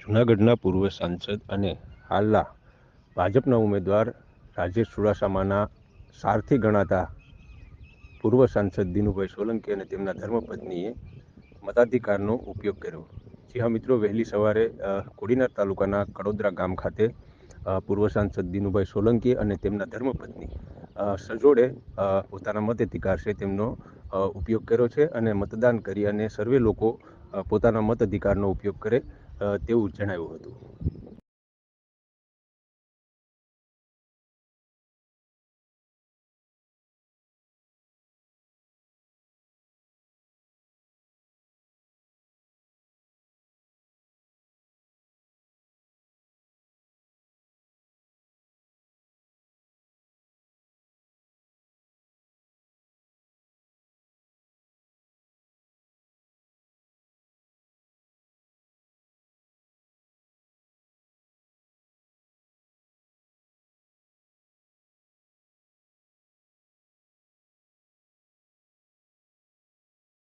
જૂનાગઢના પૂર્વ સાંસદ અને હાલના ભાજપના ઉમેદવાર રાજેશ ચુડાસમાના સારથી ગણાતા પૂર્વ સાંસદ દિનુભાઈ સોલંકી અને તેમના ધર્મપત્નીએ મતાધિકારનો ઉપયોગ કર્યો. જી હા મિત્રો, વહેલી સવારે કોડીનાર તાલુકાના કડોદરા ગામ ખાતે પૂર્વ સાંસદ દિનુભાઈ સોલંકી અને તેમના ધર્મપત્ની સજોડે પોતાના મતાધિકાર છે તેમનો ઉપયોગ કર્યો છે અને મતદાન કરી અને સર્વે લોકો પોતાના મત અધિકારનો ઉપયોગ કરે તેવું જણાવ્યું હતું.